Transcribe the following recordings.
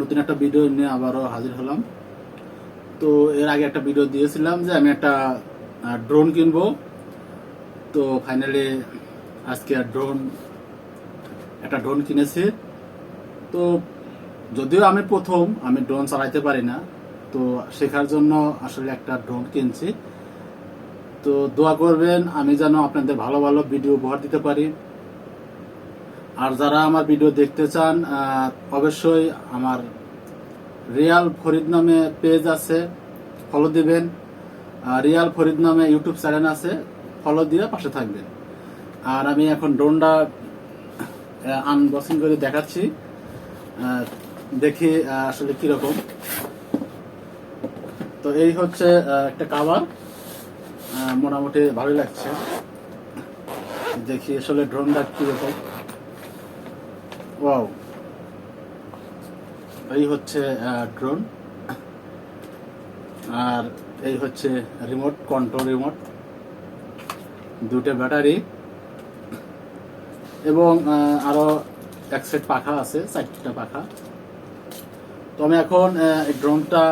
নতুন একটা ভিডিও নিয়ে আবারও হাজির হলাম। তো এর আগে একটা ভিডিও দিয়েছিলাম যে আমি একটা ড্রোন কিনবো। তো ফাইনালি আজকে একটা ড্রোন কিনেছি। তো যদিও আমি ড্রোন চালাইতে পারি না, তো শেখার জন্য আসলে একটা ড্রোন কিনছি। তো দোয়া করবেন আমি যেন আপনাদের ভালো ভালো ভিডিও উপহার দিতে পারি। আর যারা আমার ভিডিও দেখতে চান অবশ্যই আমার রিয়াল ফরিদ নামে পেজ আছে, ফলো দিবেন। রিয়াল ফরিদ নামে ইউটিউব চ্যানেল আছে, ফলো দিয়ে পাশে থাকবেন। আর আমি এখন ড্রোনটা আনবক্সিং করে দেখাচ্ছি, দেখি আসলে কিরকম। তো এই হচ্ছে একটা কাভার, মোটামুটি ভালোই লাগছে। দেখি আসলে ড্রোনটা কিরকম। ওয়াও, এই হচ্ছে ড্রোন। আর এই হচ্ছে রিমোট কন্ট্রোল, দুটো ব্যাটারি এবং আরো এক সেট পাখা আছে, 4টা পাখা। তো আমি এখন এই ড্রোনটা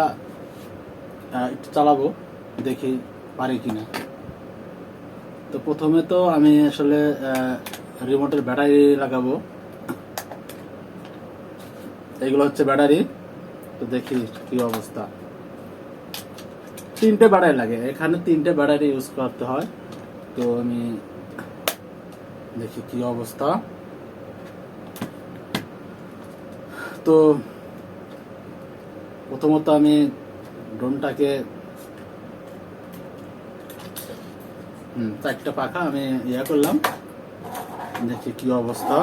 একটু চালাবো, দেখি পারি কিনা। তো প্রথমে তো আমি আসলে রিমোটের ব্যাটারি লাগাবো। এইগুলো হচ্ছে ব্যাটারি। তো দেখি কি অবস্থা। 3টে ব্যাটারি লাগে, এখানে 3টে ব্যাটারি ইউজ করতে হয়। তো আমি দেখি কি অবস্থা। তো প্রথমত আমি ড্রোনটাকে 4টা পাখা আমি করলাম, দেখি কি অবস্থা।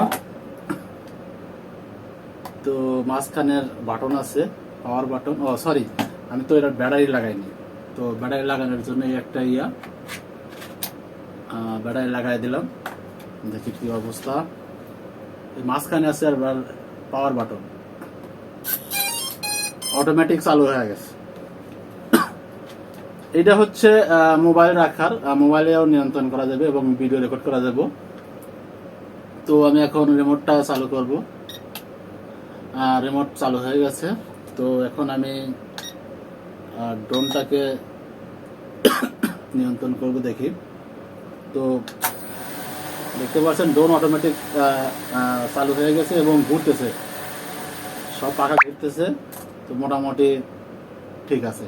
তো মাঝখানের বাটন আছে, পাওয়ার বাটন। সরি, আমি তো এটা ব্যাটারি লাগাইনি। তো ব্যাটারি লাগানোর জন্য একটা ব্যাটারি লাগাই দিলাম, দেখি কি অবস্থা। মাঝখানে আছে আর পাওয়ার বাটন, অটোমেটিক চালু হয়ে গেছে। এটা হচ্ছে মোবাইল রাখার, মোবাইলেও নিয়ন্ত্রণ করা যাবে এবং ভিডিও রেকর্ড করা যাবে। তো আমি এখন রিমোটটা চালু করব। রিমোট চালু হয়ে গেছে। তো এখন আমি ড্রোনটাকে নিয়ন্ত্রণ করব, দেখি। তো দেখতে পাচ্ছেন ড্রোন অটোমেটিক চালু হয়ে গেছে এবং ঘুরতেছে, সব পাখা ঘুরতেছে। তো মোটামুটি ঠিক আছে।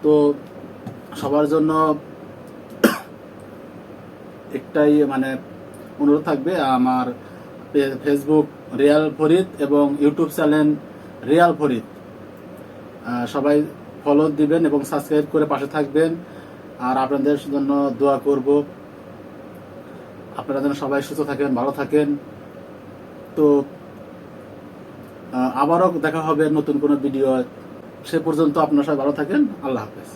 তো সবার জন্য একটাই অনুরোধ থাকবে, আমার ফেসবুক রিয়াল ফরিদ এবং ইউটিউব চ্যানেল রিয়াল ফরিদ সবাই ফলো দিবেন এবং সাবস্ক্রাইব করে পাশে থাকবেন। আর আপনাদের জন্য দোয়া করব, আপনারা যেন সবাই সুস্থ থাকেন, ভালো থাকেন। তো আবারও দেখা হবে নতুন কোনো ভিডিও। সে পর্যন্ত আপনারা সবাই ভালো থাকেন। আল্লাহ হাফেজ।